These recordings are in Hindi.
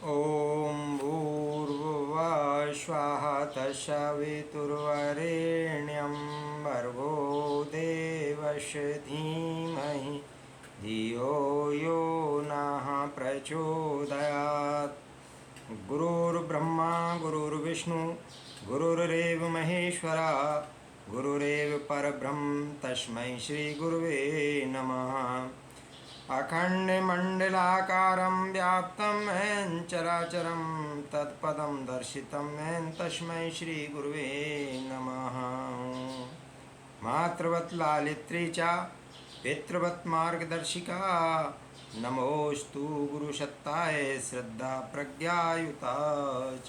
ॐ भूर्भुवः स्वः तत्सवितुर्वरेण्यं भर्गो देवस्य धीमहि धियो यो नः प्रचोदयात्। गुरुर्ब्रह्मा गुरुर्विष्णु गुरुरेव महेश्वरा गुरुरेव परब्रह्म तस्मै श्रीगुरुवे नमः। अखण्डमण्डलाकारं व्याप्तं येन चराचरं तत्पदं दर्शितं येन तस्मै श्रीगुरुवे नमः। मातृवत् लालित्री च पितृवत् मार्गदर्शिका नमोस्तु गुरुसत्ताय श्रद्धा प्रज्ञायुता च।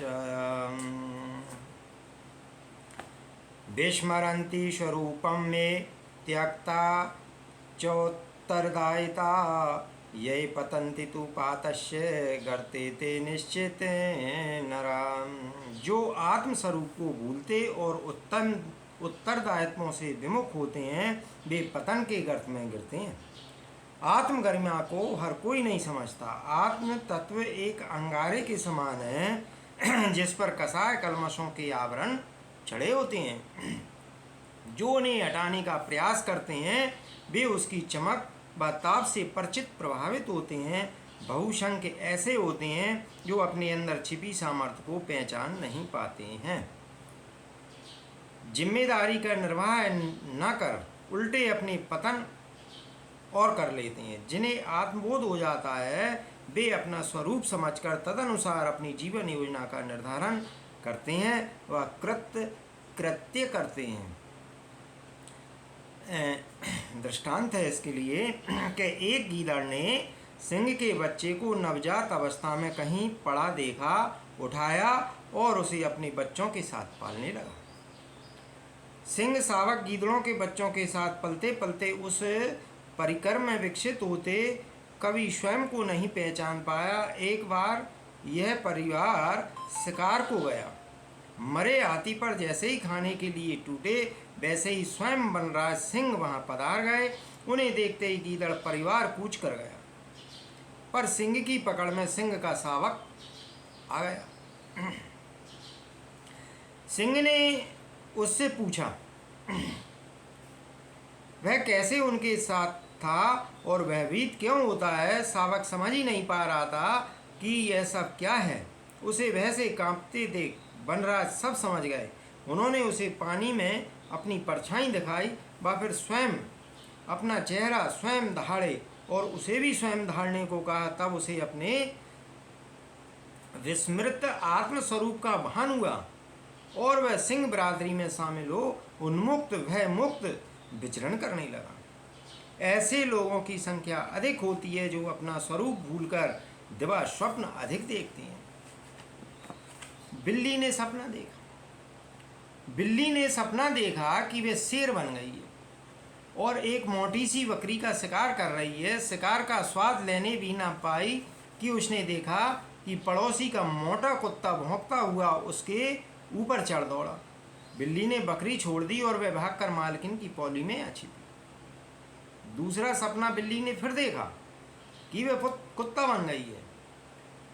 विस्मरन्ति स्वरूपं मे त्यक्ता चोत्तरदायिता ये पतन्ति तु पातस्य गर्ते ते निश्चित नरा। जो आत्मस्वरूप को भूलते और उत्तरदायित्वों से विमुख होते हैं वे पतन के गर्त में गिरते हैं। आत्मगरिमा को हर कोई नहीं समझता। आत्म तत्व एक अंगारे के समान है जिस पर कसाय कलमशों के आवरण चढ़े होते हैं। जो उन्हें हटाने का प्रयास करते हैं वे उसकी चमक व ताप से परिचित प्रभावित होते हैं। बहुसंख्य ऐसे होते हैं जो अपने अंदर छिपी सामर्थ्य को पहचान नहीं पाते हैं। जिम्मेदारी का निर्वाह न कर उल्टे अपने पतन और कर लेते हैं। जिन्हें आत्मबोध हो जाता है वे अपना स्वरूप समझकर तदनुसार अपनी जीवन योजना का निर्धारण करते हैं व कृत्य करते हैं। दृष्टांत है इसके लिए कि एक गीदड़ ने सिंह के बच्चे को नवजात अवस्था में कहीं पड़ा देखा, उठाया और उसे अपने बच्चों के साथ पालने लगा। सिंह शावक गीदड़ों के बच्चों के साथ पलते पलते उस परिकर में विकसित होते कभी स्वयं को नहीं पहचान पाया। एक बार यह परिवार शिकार को गया। मरे हाथी पर जैसे ही खाने के लिए टूटे वैसे ही स्वयं बनराज सिंह वहां पधार गए। उन्हें देखते ही गीदड़ परिवार कूच कर गया, पर सिंह की पकड़ में सिंह का शावक आ गया। सिंह ने उससे पूछा वह कैसे उनके साथ था और भयभीत क्यों होता है। शावक समझ ही नहीं पा रहा था कि यह सब क्या है। उसे वह से कांपते देख बनराज सब समझ गए। उन्होंने उसे पानी में अपनी परछाई दिखाई व फिर स्वयं अपना चेहरा स्वयं दहाड़े और उसे भी स्वयं दहाड़ने को कहा। तब उसे अपने विस्मृत आत्मस्वरूप का भान हुआ और वह सिंह बरादरी में शामिल हो उन्मुक्त भय मुक्त विचरण करने लगा। ऐसे लोगों की संख्या अधिक होती है जो अपना स्वरूप भूलकर दिवा स्वप्न अधिक देखते हैं। बिल्ली ने सपना देखा कि वे शेर बन गई है और एक मोटी सी बकरी का शिकार कर रही है। शिकार का स्वाद लेने भी ना पाई कि उसने देखा कि पड़ोसी का मोटा कुत्ता भौंकता हुआ उसके ऊपर चढ़ दौड़ा। बिल्ली ने बकरी छोड़ दी और वह भागकर मालकिन की पौली में आ छिपी। दूसरा सपना बिल्ली ने फिर देखा कि वह कुत्ता बन गई है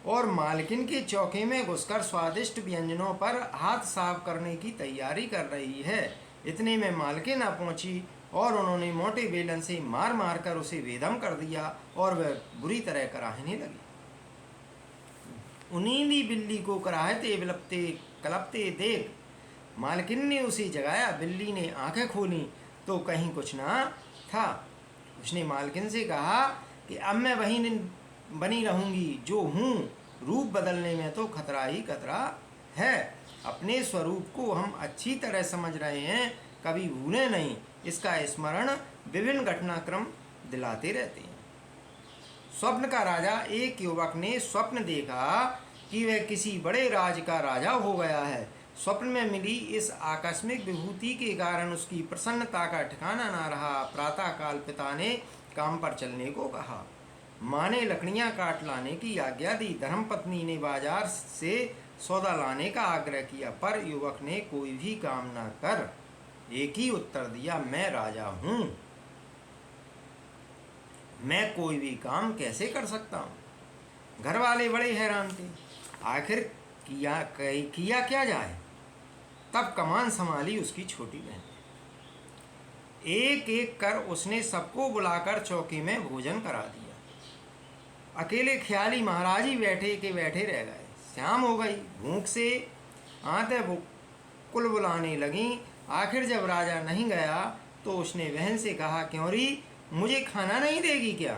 और मालकिन के चौके में घुसकर स्वादिष्ट व्यंजनों पर हाथ साफ करने की तैयारी कर रही है। इतने में मालकिन आ पहुंची और उन्होंने मोटे बेलन से मार मार कर उसे बेदम कर दिया और वह बुरी तरह कराहने लगी। उन्हीं बिल्ली को कराहते विलपते कलपते देख मालकिन ने उसे जगाया। बिल्ली ने आंखें खोली तो कहीं कुछ ना था। उसने मालकिन से कहा कि अब मैं वही बनी रहूंगी जो हूँ। रूप बदलने में तो खतरा ही खतरा है। अपने स्वरूप को हम अच्छी तरह समझ रहे हैं, कभी भूले नहीं। इसका स्मरण विभिन्न घटनाक्रम दिलाते रहते हैं। स्वप्न का राजा। एक युवक ने स्वप्न देखा कि वह किसी बड़े राज का राजा हो गया है। स्वप्न में मिली इस आकस्मिक विभूति के कारण उसकी प्रसन्नता का ठिकाना ना रहा। प्रातःकाल पिता ने काम पर चलने को कहा। माँ ने लकड़ियाँ काट लाने की आज्ञा दी। धर्मपत्नी ने बाजार से सौदा लाने का आग्रह किया, पर युवक ने कोई भी काम न कर एक ही उत्तर दिया, मैं राजा हूँ, मैं कोई भी काम कैसे कर सकता हूँ। घर वाले बड़े हैरान थे। आखिर किया क्या जाए। तब कमान संभाली उसकी छोटी बहन। एक एक कर उसने सबको बुलाकर चौकी में भोजन करा दिया। अकेले ख्याली महाराज ही बैठे के बैठे रह गए। शाम हो गई, भूख से आंतें कुल बुलाने लगीं। आखिर जब राजा नहीं गया तो उसने बहन से कहा, क्यों री, मुझे खाना नहीं देगी क्या?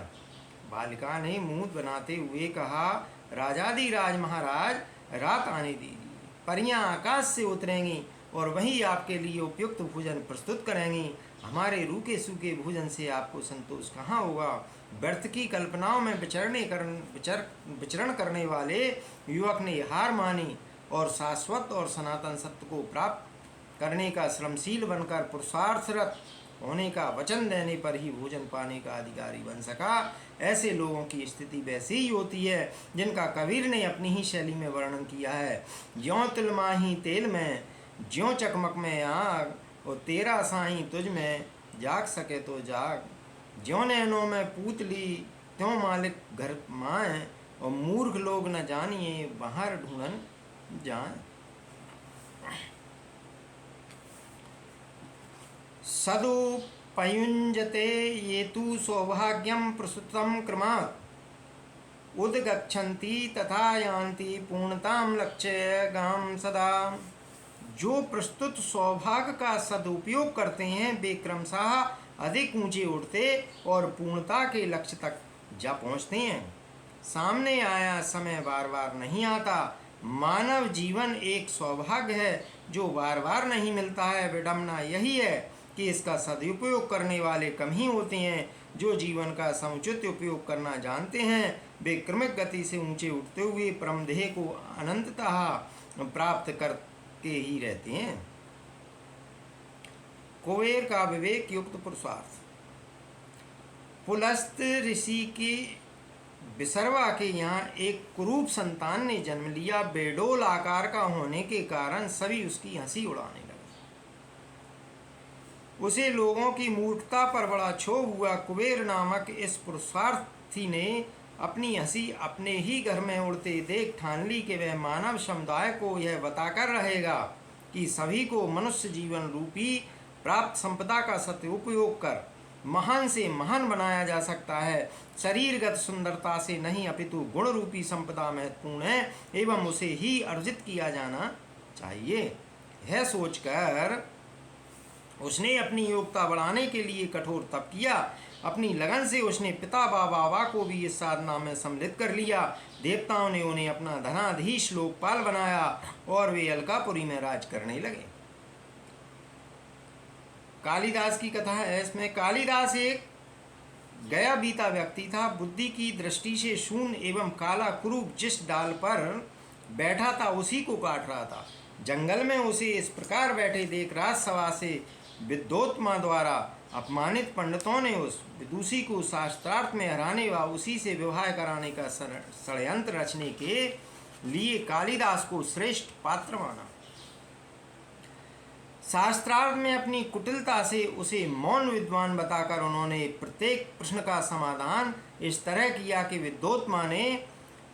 बालिका ने मुंह बनाते हुए कहा, राजाधिराज महाराज, रात आने दीजिए, परियां आकाश से उतरेंगी और वही आपके लिए उपयुक्त भोजन प्रस्तुत करेंगी। हमारे रूखे सूखे भोजन से आपको संतोष कहाँ होगा? व्यर्थ की कल्पनाओं में विचरण करने वाले युवक ने हार मानी और शाश्वत और सनातन सत्य को प्राप्त करने का श्रमशील बनकर पुरुषार्थरत होने का वचन देने पर ही भोजन पाने का अधिकारी बन सका। ऐसे लोगों की स्थिति वैसी ही होती है जिनका कबीर ने अपनी ही शैली में वर्णन किया है। ज्यों तिलमाही तेल में, ज्यों चकमक में आग, और तेरा साईं तुझ में, जाग सके तो जाग। ज्यों नैनों में पूतली, त्यों मालिक घर माए, और मूर्ख लोग न जानिए बाहर ढूंढन जाए। सदुपयुञ्जते ये तु सौभाग्यम प्रसुतम क्रमात्, उद्गच्छन्ति तथा यान्ति पूर्णताम लक्ष्य गाम सदा। जो प्रस्तुत सौभाग्य का सदुपयोग करते हैं वे क्रमशः अधिक ऊंचे उठते और पूर्णता के लक्ष्य तक जा पहुँचते हैं। सामने आया समय बार बार नहीं आता। मानव जीवन एक सौभाग्य है जो बार बार नहीं मिलता है। विडम्बना यही है कि इसका सदुपयोग करने वाले कम ही होते हैं। जो जीवन का समुचित उपयोग करना जानते हैं वे क्रमिक गति से ऊंचे उठते हुए परमदेह को अनंततः प्राप्त करके ही रहते हैं। कुबेर का विवेक युक्त पुरुषार्थ। पुलस्त ऋषि की विसर्वा के यहाँ एक कुरूप संतान ने जन्म लिया। बेडोल आकार का होने के कारण सभी उसकी हंसी उड़ाने लगे। उसे लोगों की मूर्खता पर बड़ा क्षोभ हुआ। कुबेर नामक इस पुरुषार्थी ने अपनी हंसी अपने ही घर में उड़ते देख ठान ली कि वह मानव समुदाय को यह बताकर रहेगा कि सभी को मनुष्य जीवन रूपी प्राप्त संपदा का सदुपयोग कर महान से महान बनाया जा सकता है। शरीरगत सुंदरता से नहीं अपितु गुण रूपी संपदा महत्वपूर्ण है एवं उसे ही अर्जित किया जाना चाहिए। यह सोचकर उसने अपनी योग्यता बढ़ाने के लिए कठोर तप किया। अपनी लगन से उसने पिता बाबा को भी इस साधना में सम्मिलित कर लिया। देवताओं ने उन्हें अपना धनाधीश लोकपाल बनाया और वे अलकापुरी में राज करने लगे। कालिदास की कथा है। इसमें कालिदास एक गया बीता व्यक्ति था। बुद्धि की दृष्टि से शून्य एवं काला कुरूप जिस डाल पर बैठा था उसी को काट रहा था। जंगल में उसे इस प्रकार बैठे देख राजसभा से विद्वोत्मा द्वारा अपमानित पंडितों ने उस विदुषी को शास्त्रार्थ में हराने व उसी से विवाह कराने का षड्यंत्र रचने के लिए कालिदास को श्रेष्ठ पात्र माना। शास्त्रार्थ में अपनी कुटिलता से उसे मौन विद्वान बताकर उन्होंने प्रत्येक प्रश्न का समाधान इस तरह किया कि विद्वोत्मा ने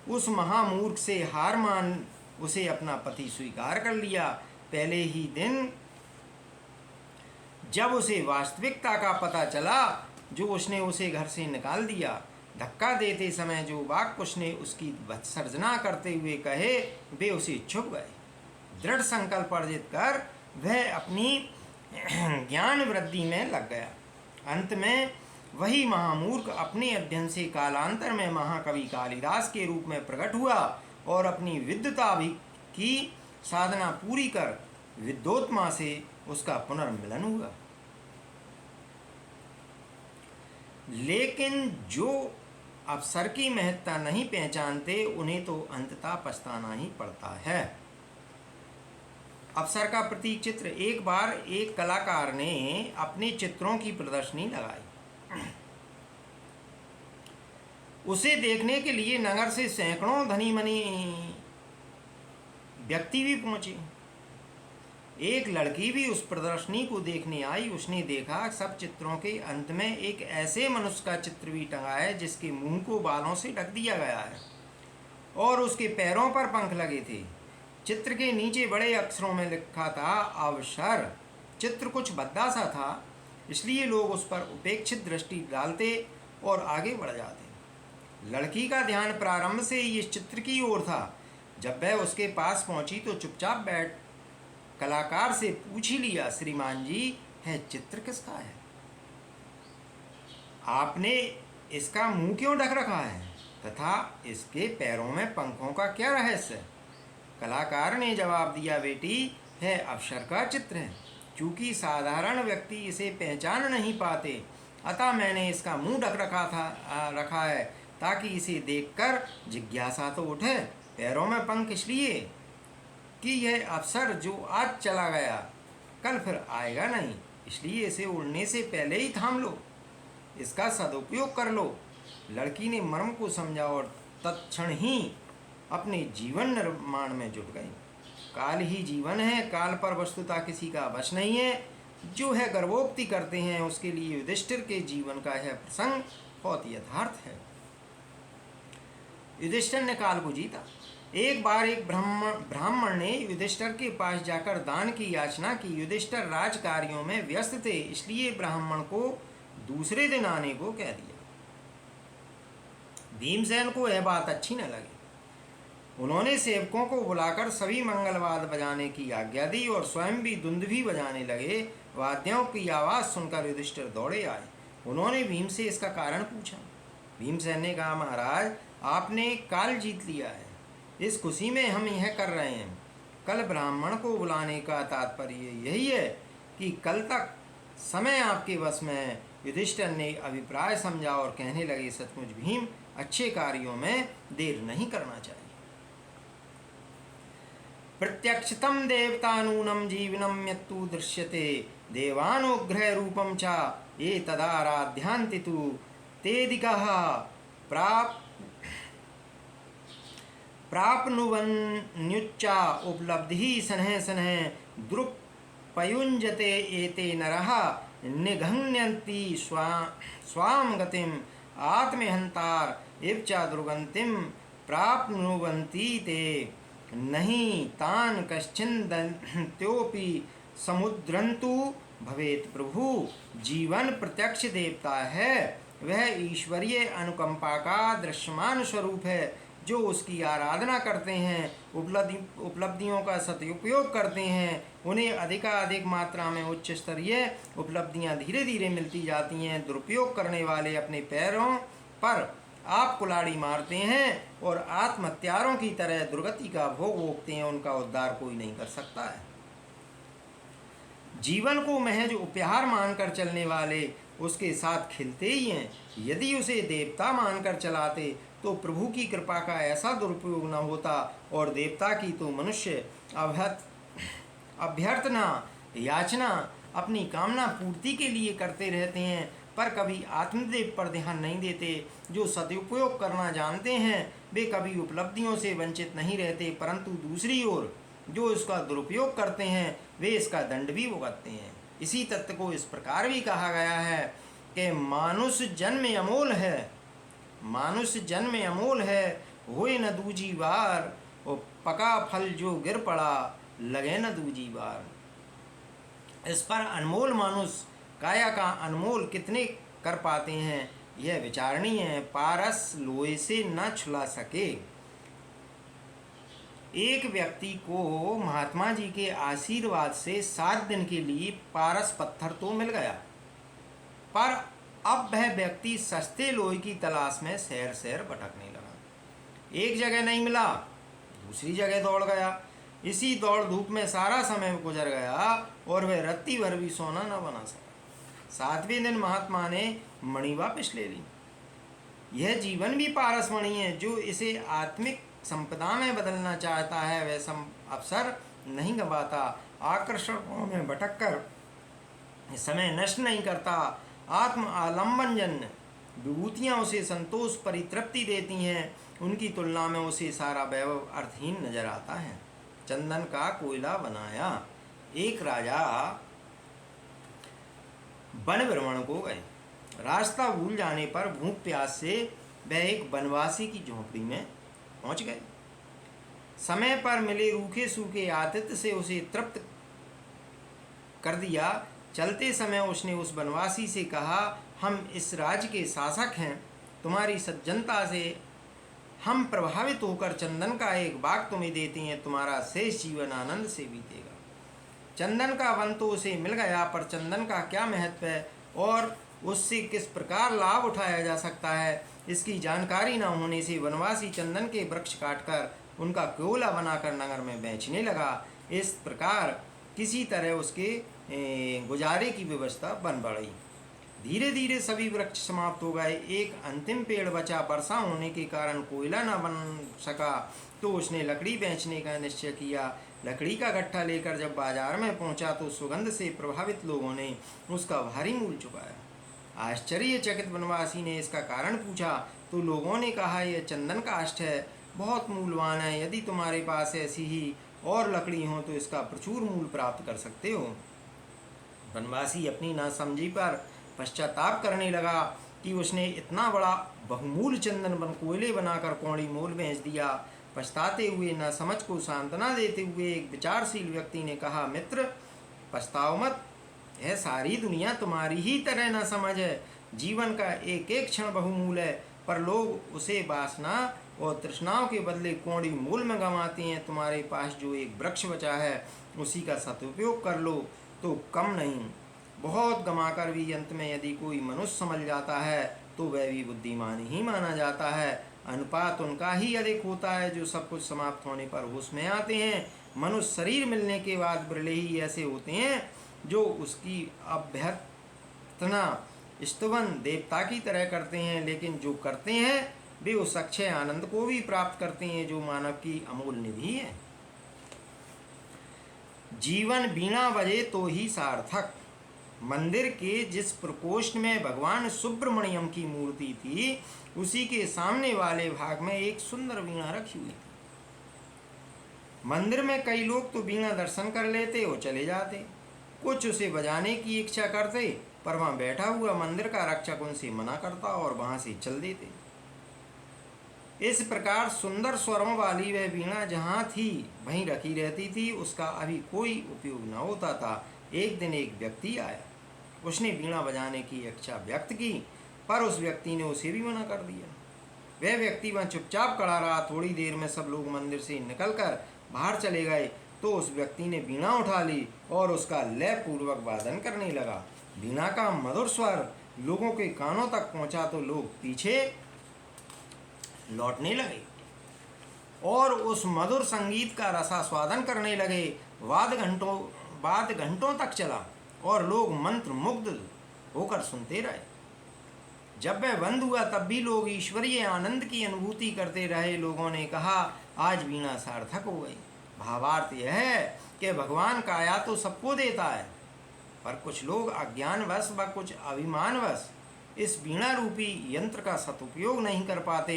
उस महामूर्ख से हार मान उसे अपना पति स्वीकार कर लिया। पहले ही दिन जब उसे वास्तविकता का पता चला जो उसने उसे घर से निकाल दिया। धक्का देते समय जो वाक्य उसने उसकी सर्जना करते हुए कहे वे उसे चुभ गए। दृढ़ संकल्प अर्जित कर वह अपनी ज्ञान वृद्धि में लग गया। अंत में वही महामूर्ख अपने अध्ययन से कालांतर में महाकवि कालिदास के रूप में प्रकट हुआ और अपनी विद्वता भी की साधना पूरी कर विद्वोत्मा से उसका पुनर्मिलन हुआ। लेकिन जो अवसर की महत्ता नहीं पहचानते उन्हें तो अंततः पछताना ही पड़ता है। अवसर का प्रतीक चित्र। एक बार एक कलाकार ने अपने चित्रों की प्रदर्शनी लगाई। उसे देखने के लिए नगर से सैकड़ों धनी मनी व्यक्ति भी पहुंचे। एक लड़की भी उस प्रदर्शनी को देखने आई। उसने देखा सब चित्रों के अंत में एक ऐसे मनुष्य का चित्र भी टंगा है जिसके मुंह को बालों से ढक दिया गया है और और उसके पैरों पर पंख लगे थे। चित्र के नीचे बड़े अक्षरों में लिखा था अवसर। चित्र कुछ भद्दा सा था, इसलिए लोग उस पर उपेक्षित दृष्टि डालते और आगे बढ़ जाते। लड़की का ध्यान प्रारंभ से ही इस चित्र की ओर था। जब वह उसके पास पहुंची तो चुपचाप बैठ कलाकार से पूछ ही लिया, श्रीमान जी, है चित्र किसका है? आपने इसका मुंह क्यों ढक रखा है तथा इसके पैरों में पंखों का क्या रहस्य? कलाकार ने जवाब दिया, बेटी, है अवसर का चित्र है। क्योंकि साधारण व्यक्ति इसे पहचान नहीं पाते, अतः मैंने इसका मुंह ढक रखा है ताकि इसे देखकर जिज्ञासा तो उठे। पैरों में पंख इसलिए कि यह अवसर जो आज चला गया कल फिर आएगा नहीं, इसलिए इसे उड़ने से पहले ही थाम लो, इसका सदुपयोग कर लो। लड़की ने मर्म को समझा और तत्क्षण ही अपने जीवन निर्माण में जुट गई। काल ही जीवन है, काल पर वस्तुतः किसी का वश नहीं है। जो है गर्वोक्ति करते हैं उसके लिए युधिष्ठिर के जीवन का यह प्रसंग बहुत यथार्थ है। युधिष्ठिर ने काल को जीता। एक बार एक ब्राह्मण ने युधिष्ठिर के पास जाकर दान की याचना की। युधिष्ठिर राज कार्यों में व्यस्त थे, इसलिए ब्राह्मण को दूसरे दिन आने को कह दिया। भीमसेन को यह बात अच्छी न लगी। उन्होंने सेवकों को बुलाकर सभी मंगलवाद बजाने की आज्ञा दी और स्वयं भी दुंदुभी बजाने लगे। वाद्यों की आवाज़ सुनकर युधिष्ठिर दौड़े आए। उन्होंने भीम से इसका कारण पूछा। भीमसेन ने कहा, महाराज, आपने काल जीत लिया है, इस खुशी में हम यह कर रहे हैं। कल ब्राह्मण को बुलाने का तात्पर्य यही है कि कल तक समय आपके वश में है। युधिष्ठिर ने अभिप्राय समझा और कहने लगे, सचमुच भीम, अच्छे कार्यों में देर नहीं करना चाहिए। प्रत्यक्षतम देवतानूनम जीवनम यत्तु दृश्यते देवानुग्रह रूपम च ये तदाराध्यांति तु तेदिकः प्राप्नुवन्युच्चा उपलब्धि सनह सनह द्रुपयुञ्जते एते नरः निघण्यन्ति स्वाम गतिम आत्महंतार इव च दुर्गतिम प्राप्नुवन्ति ते नहीं तान कश्चिन्दन्त्योऽपि समुद्रन्तु भवेत्। प्रभु, जीवन प्रत्यक्ष देवता है, वह ईश्वरीय अनुकंपा का दृश्यमान स्वरूप है। जो उसकी आराधना करते हैं, उपलब्धियों का सदुपयोग करते हैं, उन्हें अधिकाधिक मात्रा में उच्च स्तरीय उपलब्धियां धीरे धीरे मिलती जाती हैं। दुरुपयोग करने वाले अपने पैरों पर आप कुल्हाड़ी मारते हैं और आत्महत्यारों की तरह दुर्गति का भोग भोगते हैं। उनका उद्धार कोई नहीं कर सकता है। जीवन को महज उपहार मानकर चलने वाले उसके साथ खिलते ही हैं। यदि उसे देवता मानकर चलाते तो प्रभु की कृपा का ऐसा दुरुपयोग न होता, और देवता की तो मनुष्य अभ्यर्थना याचना अपनी कामना पूर्ति के लिए करते रहते हैं, पर कभी आत्मदेव पर ध्यान नहीं देते। जो सदुपयोग करना जानते हैं वे कभी उपलब्धियों से वंचित नहीं रहते, परंतु दूसरी ओर जो इसका दुरुपयोग करते हैं वे इसका दंड भी भुगतते हैं। इसी तत्व को इस प्रकार भी कहा गया है कि मानुष जन्म अमोल है, मानुष जन्म अमोल है, होए न दूजी बार, और पका फल जो गिर पड़ा लगे न दूजी बार। इस पर अनमोल मानुष काया का अनमोल कितने कर पाते हैं, यह विचारणीय है। पारस लोहे से न छुला सके। एक व्यक्ति को महात्मा जी के आशीर्वाद से 7 दिन के लिए पारस पत्थर तो मिल गया, पर अब वह व्यक्ति सस्ते लोहे की तलाश में शहर शहर भटकने लगा। एक जगह नहीं मिला, दूसरी जगह दौड़ गया। इसी दौड़ धूप में सारा समय गुजर गया और वह रत्ती भर भी सोना न बना सका। 7वें दिन महात्मा ने मणि वापस ले ली। यह जीवन भी पारस मणि है। जो इसे आत्मिक संपदा में बदलना चाहता है वह अवसर नहीं गंवाता, आकर्षणों में भटककर समय नष्ट नहीं करता। आत्म आलम्बन विभूतियाँ उसे संतोष परितृप्ति देती हैं, उनकी तुलना में उसे सारा वैभव अर्थहीन नजर आता है। चंदन का कोयला बनाया। एक राजा वन भ्रमण को गए। रास्ता भूल जाने पर भूख प्यास से वह एक वनवासी की झोंपड़ी में पहुंच गए। समय पर मिले रूखे सूखे आतिथ्य से उसे तृप्त कर दिया। चलते समय उसने उस वनवासी से कहा, हम इस राज्य के शासक हैं, तुम्हारी सज्जनता से हम प्रभावित होकर चंदन का एक बाग तुम्हें देते हैं, तुम्हारा शेष जीवन आनंद से बीतेगा। चंदन का वन तो उसे मिल गया, पर चंदन का क्या महत्व है और उससे किस प्रकार लाभ उठाया जा सकता है, इसकी जानकारी न होने से वनवासी चंदन के वृक्ष काटकर उनका कोयला बनाकर नगर में बेचने लगा। इस प्रकार किसी तरह उसके गुजारे की व्यवस्था बन पड़ी। धीरे धीरे सभी वृक्ष समाप्त हो गए। एक अंतिम पेड़ बचा। वर्षा होने के कारण कोयला न बन सका तो उसने लकड़ी बेचने का निश्चय किया। लकड़ी का गट्ठा लेकर जब बाजार में पहुंचा तो सुगंध से प्रभावित लोगों ने उसका भारी मूल्य चुकाया। आश्चर्यचकित वनवासी ने इसका कारण पूछा तो लोगों ने कहा, यह चंदन का काष्ठ है, बहुत मूल्यवान है। यदि तुम्हारे पास ऐसी ही और लकड़ी हो तो इसका प्रचुर मूल्य प्राप्त कर सकते हो। वनवासी अपनी नासमझी पर पश्चाताप करने लगा कि उसने इतना बड़ा बहुमूल्य चंदन कोयले बनाकर कौड़ी मोल बेच दिया। पछताते हुए नासमझ को सांत्वना देते हुए एक विचारशील व्यक्ति ने कहा, मित्र पछताओ मत, यह सारी दुनिया तुम्हारी ही तरह नासमझ है। जीवन का एक एक क्षण बहुमूल्य है, पर लोग उसे वासना और तृष्णाओं के बदले कौड़ी मूल में गंवाते हैं। तुम्हारे पास जो एक वृक्ष बचा है उसी का सदुपयोग कर लो तो कम नहीं, बहुत गंवाकर भी अंत में यदि कोई मनुष्य समझ जाता है तो वह भी बुद्धिमान ही माना जाता है। अनुपात उनका ही अधिक होता है जो सब कुछ समाप्त होने पर होश में आते हैं। मनुष्य शरीर मिलने के बाद बिरले ही ऐसे होते हैं जो उसकी अभ्यर्थना स्तुवन देवता की तरह करते हैं, लेकिन जो करते हैं वे उस अक्षय आनंद को भी प्राप्त करते हैं जो मानव की अमूल्य निधि है। जीवन बीणा बजे तो ही सार्थक। मंदिर के जिस प्रकोष्ठ में भगवान सुब्रमण्यम की मूर्ति थी उसी के सामने वाले भाग में एक सुंदर वीणा रखी हुई थी। मंदिर में कई लोग तो वीणा दर्शन कर लेते और चले जाते, कुछ उसे बजाने की इच्छा करते, पर वहाँ बैठा हुआ मंदिर का रक्षक उनसे मना करता और वहाँ से चल देते। इस प्रकार सुंदर स्वरों वाली वह वीणा जहाँ थी वहीं रखी रहती थी, उसका अभी कोई उपयोग न होता था। एक दिन एक व्यक्ति आया, उसने वीणा बजाने की इच्छा व्यक्त की, पर उस व्यक्ति ने उसे भी मना कर दिया। वह व्यक्ति वहाँ चुपचाप खड़ा रहा। थोड़ी देर में सब लोग मंदिर से निकलकर बाहर चले गए तो उस व्यक्ति ने वीणा उठा ली और उसका लय पूर्वक वादन करने लगा। वीणा का मधुर स्वर लोगों के कानों तक पहुंचा तो लोग पीछे लौटने लगे और उस मधुर संगीत का रसास्वादन करने लगे। वाद घंटों तक चला और लोग मंत्र मुग्ध होकर सुनते रहे। जब वह बंद हुआ तब भी लोग ईश्वरीय आनंद की अनुभूति करते रहे। लोगों ने कहा, आज वीणा सार्थक हो गई। भावार्थ यह है कि भगवान काया तो सबको देता है, पर कुछ लोग अज्ञानवश व कुछ अभिमानवश इस वीणा रूपी यंत्र का सदुपयोग नहीं कर पाते।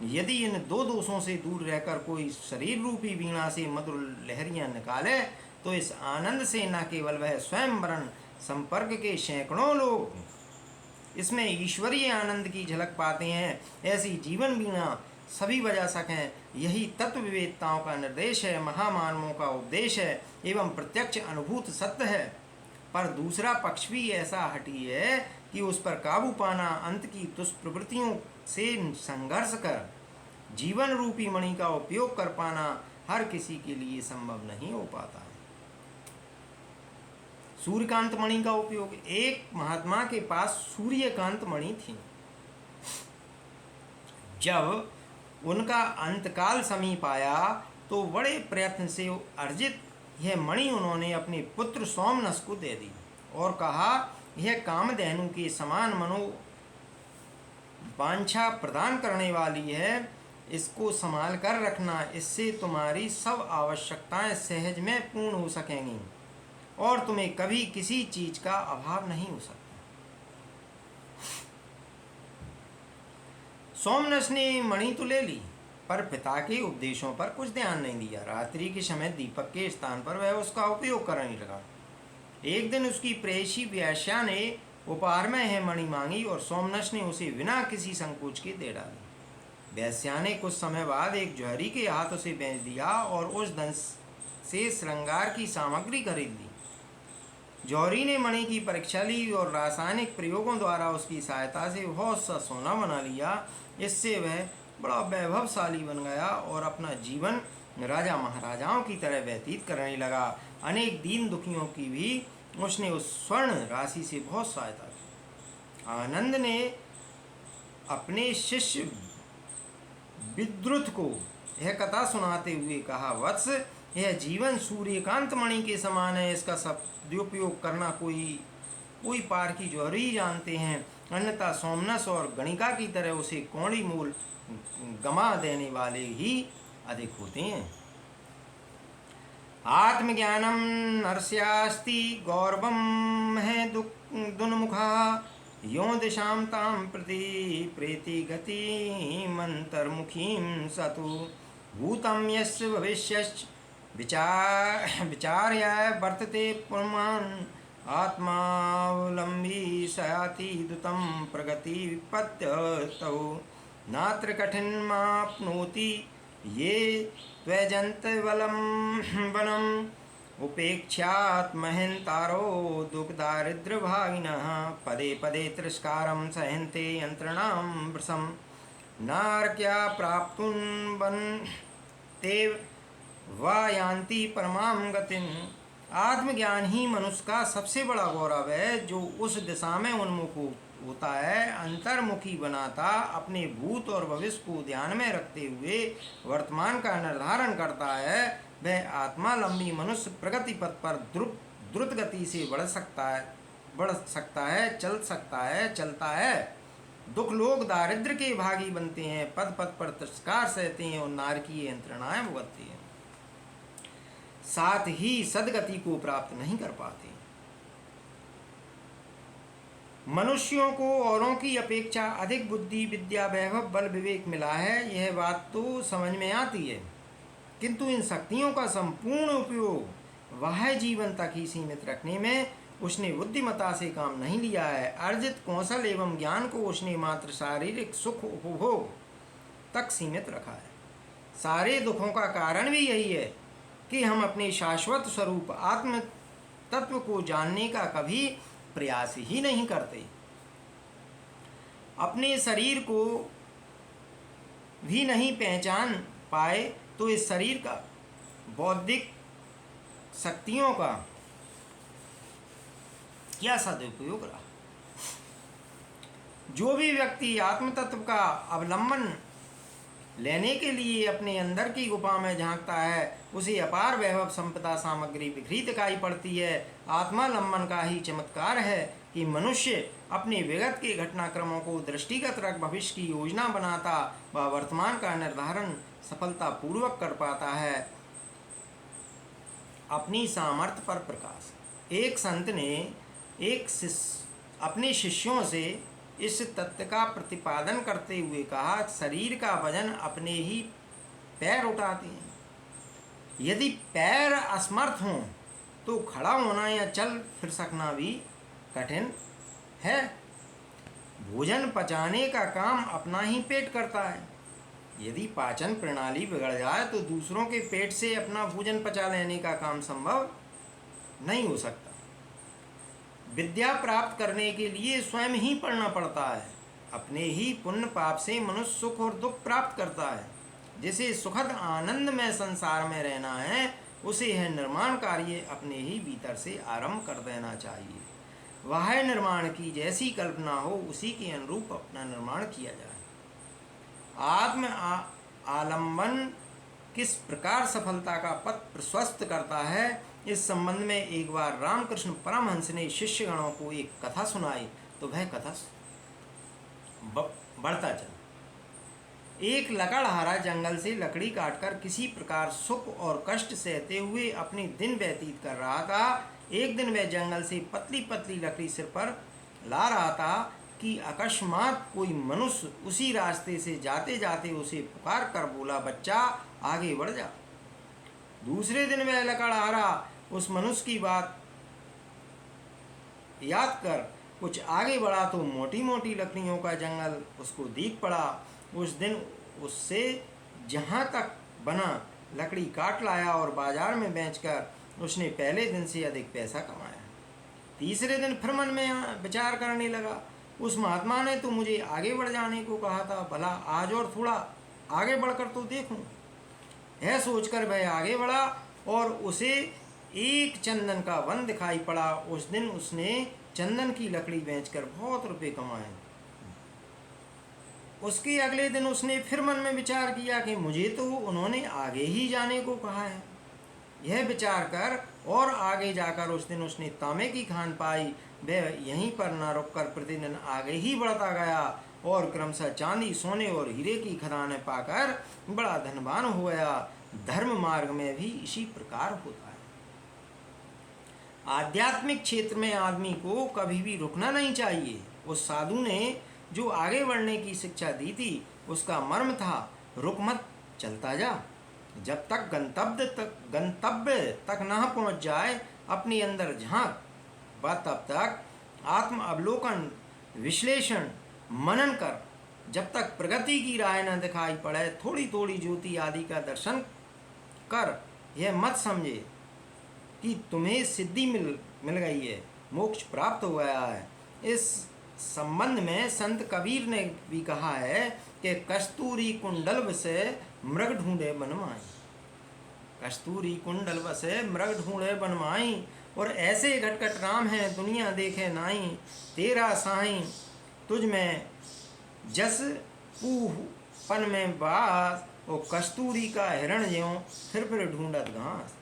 यदि इन दो दोषों से दूर रहकर कोई शरीर रूपी वीणा से मधुर लहरियां निकाले तो इस आनंद से न केवल वह स्वयं वरण संपर्क के सैकड़ों लोग इसमें ईश्वरीय आनंद की झलक पाते हैं। ऐसी जीवन वीणा सभी बजा सकें, यही तत्व विवेकताओं का निर्देश है, महामानवों का उपदेश है एवं प्रत्यक्ष अनुभूत सत्य है। पर दूसरा पक्ष भी ऐसा हठी है कि उस पर काबू पाना, अंत की दुष्प्रवृत्तियों से संघर्ष कर जीवन रूपी मणि का उपयोग कर पाना हर किसी के लिए संभव नहीं हो पाता। सूर्यकांत मणि का उपयोग। एक महात्मा के पास सूर्यकांत मणि थी। जब उनका अंतकाल समीप आया तो बड़े प्रयत्न से अर्जित यह मणि उन्होंने अपने पुत्र सोमनस को दे दी और कहा, यह कामधेनु के समान वांछा प्रदान करने वाली है, इसको संभाल कर रखना, इससे तुम्हारी सब आवश्यकताएं सहज में पूर्ण हो सकेंगी और तुम्हें कभी किसी चीज का अभाव नहीं हो सकता। सोमनस ने मणि तो ले ली, पर पिता के उपदेशों पर कुछ ध्यान नहीं दिया। रात्रि के समय दीपक के स्थान पर वह उसका उपयोग करने लगा। एक दिन उसकी प्रेयसी व्यास्या ने उपहार में यह मणि मांगी और सोमनस ने उसे बिना किसी संकोच के दे डाली। वेश्या ने कुछ समय बाद एक जौहरी के हाथ उसे बेच दिया और उस धन से श्रृंगार की सामग्री खरीद ली। जौहरी ने मणि की परीक्षा ली और रासायनिक प्रयोगों द्वारा उसकी सहायता से बहुत सा सोना बना लिया। इससे वह बड़ा वैभवशाली बन गया और अपना जीवन राजा महाराजाओं की तरह व्यतीत करने लगा। अनेक दीन दुखियों की भी उसने उस स्वर्ण राशि से बहुत सहायता की। आनंद ने अपने शिष्य विद्रुत को यह कथा सुनाते हुए कहा, वत्स, यह जीवन सूर्यकांत मणि के समान है। इसका सदुपयोग करना कोई पार की जौहरी जानते हैं, अन्यथा सोमनस और गणिका की तरह उसे कौड़ी मूल गमा देने वाले ही अधिक होते हैं। आत्मज्ञानम नरस्यास्ति गौरवम है दुन्मुखा यो दिशां तां प्रति प्रेति गति मंतर्मुखीं सतु भूतं यस्य भविष्यश्च विचार्य वर्तते पुमान् आत्मावलंबी सयाति दुतं प्रगति विपत्यतौ नात्र कठिनमाप्नोति ये त्वजन्तवलं वनम् उपेक्षात् महन्तारो दुःखदारिद्र्यभागिनः पदे पदे तिरस्कारं सहन्ते यन्त्रणां वृषं नारक्या प्राप्तुं वन्ते वा यान्ति परमां गतिम्। आत्मज्ञान ही मनुष्य का सबसे बड़ा गौरव है, जो उस दिशा में उन्मुख होता है, अंतर्मुखी बनाता, अपने भूत और भविष्य को ध्यान में रखते हुए वर्तमान का निर्धारण करता है। वह आत्मालंबी मनुष्य प्रगति पथ पर द्रुत गति से बढ़ सकता है, चल सकता है, चलता है। दुख लोग दारिद्र्य के भागी बनते हैं, पद पद पर तिरस्कार सहते हैं और नारकीय यंत्रणाएं भुगतते हैं, साथ ही सदगति को प्राप्त नहीं कर पाते। मनुष्यों को औरों की अपेक्षा अधिक बुद्धि, विद्या, वैभव, बल, विवेक मिला है, यह बात तो समझ में आती है, किंतु इन शक्तियों का संपूर्ण उपयोग वह जीवन तक ही सीमित रखने में उसने बुद्धिमत्ता से काम नहीं लिया है। अर्जित कौशल एवं ज्ञान को उसने मात्र शारीरिक सुख उपभोग तक सीमित रखा है। सारे दुखों का कारण भी यही है कि हम अपने शाश्वत स्वरूप आत्म तत्व को जानने का कभी प्रयास ही नहीं करते। अपने शरीर को भी नहीं पहचान पाए तो इस शरीर का बौद्धिक शक्तियों का क्या सदुपयोग रहा। जो भी व्यक्ति आत्म तत्व का अवलंबन लेने के लिए अपने अंदर की गुफा में झांकता है, उसे अपार वैभव संपदा सामग्री बिखरी दिखाई पड़ती है। आत्मालंबन का ही चमत्कार है कि मनुष्य अपने विगत के घटनाक्रमों को दृष्टिगत रख भविष्य की योजना बनाता व वर्तमान का निर्धारण सफलतापूर्वक कर पाता है। अपनी सामर्थ्य पर प्रकाश। एक संत ने अपने शिष्यों से इस तत्व का प्रतिपादन करते हुए कहा, शरीर का वजन अपने ही पैर उठाते हैं। यदि पैर असमर्थ हों तो खड़ा होना या चल फिर सकना भी कठिन है। भोजन पचाने का काम अपना ही पेट करता है। यदि पाचन प्रणाली बिगड़ जाए तो दूसरों के पेट से अपना भोजन पचा लेने का काम संभव नहीं हो सकता। विद्या प्राप्त करने के लिए स्वयं ही पढ़ना पड़ता है। अपने ही पुण्य पाप से मनुष्य सुख और दुख प्राप्त करता है। जिसे सुखद आनंद में संसार में रहना है, उसे यह निर्माण कार्य अपने ही भीतर से आरंभ कर देना चाहिए। वह निर्माण की जैसी कल्पना हो उसी के अनुरूप अपना निर्माण किया जाए। आत्म आलंबन किस प्रकार सफलता का पथ प्रशस्त करता है, इस संबंध में एक बार रामकृष्ण परमहंस ने शिष्यगणों को एक कथा सुनाई तो वह कथा बढ़ता चला। एक लकड़हारा जंगल से लकड़ी काटकर किसी प्रकार सुख और कष्ट सहते हुए अपने दिन व्यतीत कर रहा था। एक दिन वह जंगल से पतली पतली लकड़ी सिर पर ला रहा था कि अकस्मात कोई मनुष्य उसी रास्ते से जाते जाते उसे पुकार कर बोला, बच्चा आगे बढ़ जा। दूसरे दिन वह लकड़हारा उस मनुष्य की बात याद कर कुछ आगे बढ़ा तो मोटी मोटी लकड़ियों का जंगल उसको दिख पड़ा। उस दिन उससे जहाँ तक बना लकड़ी काट लाया और बाजार में बेचकर उसने पहले दिन से अधिक पैसा कमाया। तीसरे दिन फिर मन में विचार करने लगा, उस महात्मा ने तो मुझे आगे बढ़ जाने को कहा था, भला आज और थोड़ा आगे बढ़कर तो देखूं। यह सोचकर वह आगे बढ़ा और उसे एक चंदन का वन दिखाई पड़ा। उस दिन उसने चंदन की लकड़ी बेचकर बहुत रुपए कमाए। उसके अगले दिन उसने फिर मन में विचार किया कि मुझे तो उन्होंने आगे ही जाने को कहा है। यह विचार कर और आगे जाकर उस दिन उसने तांबे की खान पाई। वह यहीं पर न रुककर प्रतिदिन आगे ही बढ़ता गया और क्रमशः चांदी, सोने और हीरे की खदानें पाकर बड़ा धनवान हो गया। धर्म मार्ग में भी इसी प्रकार होता है। आध्यात्मिक क्षेत्र में आदमी को कभी भी रुकना नहीं चाहिए। उस साधु ने जो आगे बढ़ने की शिक्षा दी थी उसका मर्म था, रुक मत, चलता जा। जब तक गंतव्य तक न पहुंच जाए अपने अंदर झांक, तब तक आत्म अवलोकन, विश्लेषण, मनन कर। जब तक प्रगति की राह न दिखाई पड़े थोड़ी थोड़ी ज्योति आदि का दर्शन कर। यह मत समझे कि तुम्हें सिद्धि मिल गई है, मोक्ष प्राप्त हो गया है। इस संबंध में संत कबीर ने भी कहा है कि कस्तूरी कुंडल से मृग ढूंढे बनमाई। कस्तूरी कुंडल बसे मृग ढूंढे बनमाई। और ऐसे घटघट राम है दुनिया देखे नाई। तेरा साईं तुझ में जस पूह पन में बास। और कस्तूरी का हिरण ज्यों फिर ढूंढत घास।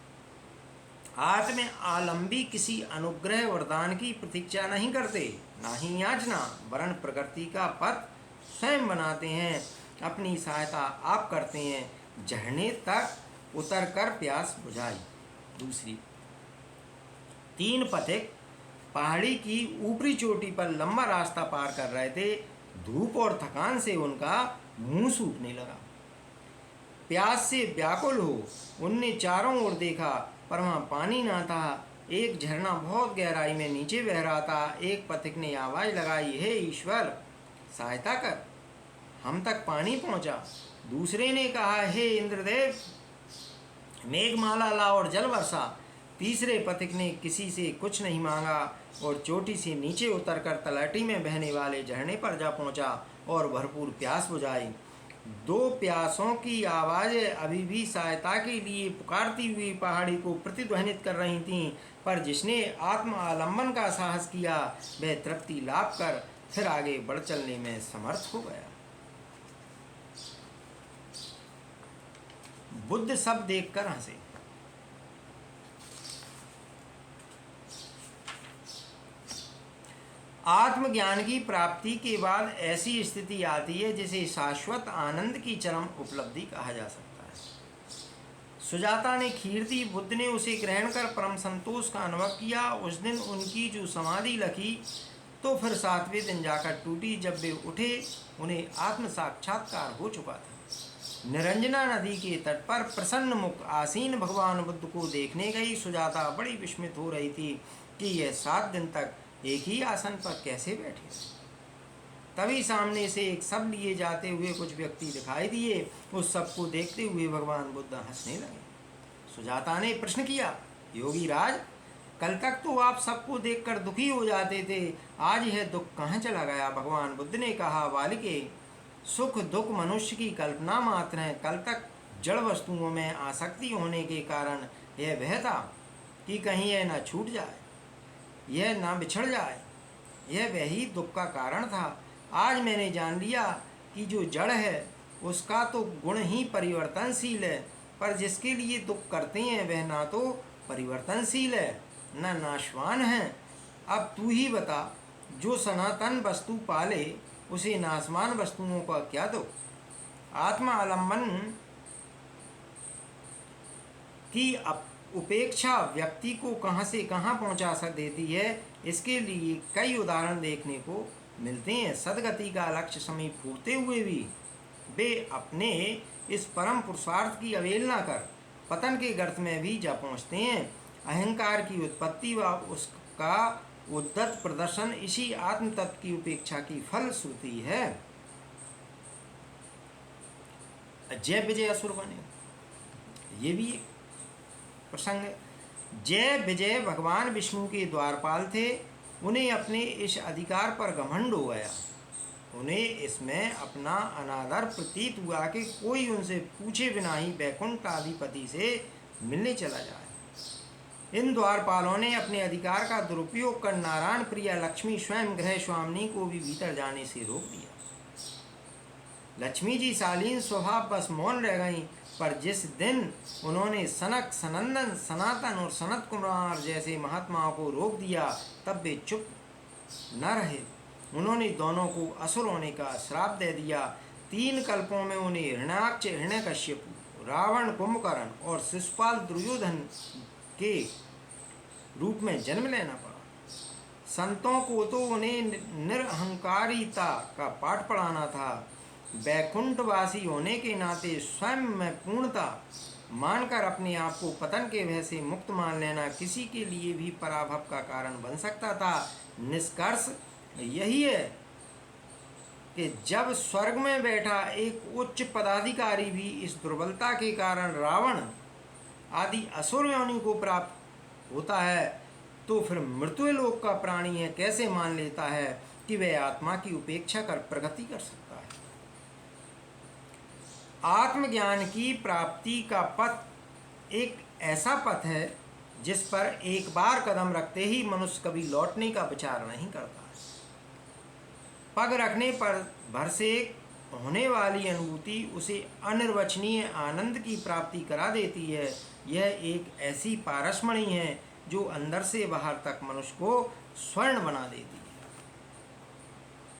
आत्म आलंबी किसी अनुग्रह वरदान की प्रतीक्षा नहीं करते, ना ही याचना, वरन प्रकृति का पथ स्वयं बनाते हैं। अपनी सहायता आप करते हैं, झरने तक उतर कर प्यास बुझाई। दूसरी, 3 पथिक पहाड़ी की ऊपरी चोटी पर लंबा रास्ता पार कर रहे थे। धूप और थकान से उनका मुंह सूखने लगा। प्यास से व्याकुल हो उनने चारों ओर देखा, पर वहाँ पानी ना था। एक झरना बहुत गहराई में नीचे बह रहा था। एक पथिक ने आवाज़ लगाई, हे ईश्वर सहायता कर, हम तक पानी पहुँचा। दूसरे ने कहा, हे इंद्रदेव मेघमाला ला और जल वर्षा। तीसरे पथिक ने किसी से कुछ नहीं मांगा और चोटी से नीचे उतरकर तलहटी में बहने वाले झरने पर जा पहुँचा और भरपूर प्यास बुझाई। 2 प्यासों की आवाज़ें अभी भी सहायता के लिए पुकारती हुई पहाड़ी को प्रतिध्वनित कर रही थीं, पर जिसने आत्म आलंबन का साहस किया वह तृप्ति लाभ कर फिर आगे बढ़ चलने में समर्थ हो गया। बुद्ध सब देखकर हंसे। आत्मज्ञान की प्राप्ति के बाद ऐसी स्थिति आती है जिसे शाश्वत आनंद की चरम उपलब्धि कहा जा सकता है। सुजाता ने खीर दी, बुद्ध ने उसे ग्रहण कर परम संतोष का अनुभव किया। उस दिन उनकी जो समाधि लगी तो फिर 7वें दिन जाकर टूटी। जब वे उठे उन्हें आत्म साक्षात्कार हो चुका था। निरंजना नदी के तट पर प्रसन्न मुख आसीन भगवान बुद्ध को देखने गई सुजाता बड़ी विस्मित हो रही थी कि यह 7 दिन तक एक ही आसन पर कैसे बैठे। तभी सामने से एक सब लिए जाते हुए कुछ व्यक्ति दिखाई दिए। उस सब को देखते हुए भगवान बुद्ध हंसने लगे। सुजाता ने प्रश्न किया, योगी राज, कल तक तो आप सबको देखकर दुखी हो जाते थे, आज यह दुख कहाँ चला गया? भगवान बुद्ध ने कहा, बालिके, सुख दुख मनुष्य की कल्पना मात्र है। कल तक जड़ वस्तुओं में आसक्ति होने के कारण यह भय था कि कहीं यह न छूट जाए, यह ना बिछड़ जाए। यह वही दुख का कारण था। आज मैंने जान लिया कि जो जड़ है उसका तो गुण ही परिवर्तनशील है, पर जिसके लिए दुख करते हैं वह ना तो परिवर्तनशील है न नाशवान है। अब तू ही बता, जो सनातन वस्तु पाले उसे नाशवान वस्तुओं का क्या दुख? आत्मा आलम्बन की उपेक्षा व्यक्ति को कहाँ से कहाँ पहुँचा देती है, इसके लिए कई उदाहरण देखने को मिलते हैं। सदगति का लक्ष्य समीप फूटते हुए भी वे अपने इस परम पुरुषार्थ की अवहेलना कर पतन के गर्त में भी जा पहुँचते हैं। अहंकार की उत्पत्ति व उसका उद्दत प्रदर्शन इसी आत्म तत्व की उपेक्षा की फलश्रुति है। जय विजय असुर बने, ये भी एक प्रसंग है। जय विजय भगवान विष्णु के द्वारपाल थे। उन्हें अपने इस अधिकार पर घमंड हो गया। उन्हें इसमें अपना अनादर प्रतीत हुआ कि कोई उनसे पूछे बिना ही वैकुंठ अधिपति से मिलने चला जाए। इन द्वारपालों ने अपने अधिकार का दुरुपयोग कर नारायण प्रिया लक्ष्मी स्वयं गृह स्वामिनी को भी भीतर जाने से रोक दिया। लक्ष्मी जी शालीन स्वभाव बस मौन रह गईं, पर जिस दिन उन्होंने सनक, सनंदन, सनातन और सनत कुमार जैसे महात्माओं को रोक दिया, तब वे चुप न रहे। उन्होंने दोनों को असुर होने का श्राप दे दिया। 3 कल्पों में उन्हें हिरण्याक्ष, हिरण्यकश्यपु, रावण, कुंभकर्ण और शिशुपाल दुर्योधन के रूप में जन्म लेना पड़ा। संतों को तो उन्हें निरहंकारिता का पाठ पढ़ाना था। वैकुंठवासी होने के नाते स्वयं में पूर्णता मानकर अपने आप को पतन के भय से मुक्त मान लेना किसी के लिए भी पराभव का कारण बन सकता था। निष्कर्ष यही है कि जब स्वर्ग में बैठा एक उच्च पदाधिकारी भी इस दुर्बलता के कारण रावण आदि असुर योनि को प्राप्त होता है, तो फिर मृत्युलोक का प्राणी है कैसे मान लेता है कि वह आत्मा की उपेक्षा कर प्रगति कर सकता है। आत्मज्ञान की प्राप्ति का पथ एक ऐसा पथ है जिस पर एक बार कदम रखते ही मनुष्य कभी लौटने का विचार नहीं करता। पग रखने पर भर से होने वाली अनुभूति उसे अनिर्वचनीय आनंद की प्राप्ति करा देती है। यह एक ऐसी पारसमणि है जो अंदर से बाहर तक मनुष्य को स्वर्ण बना देती है।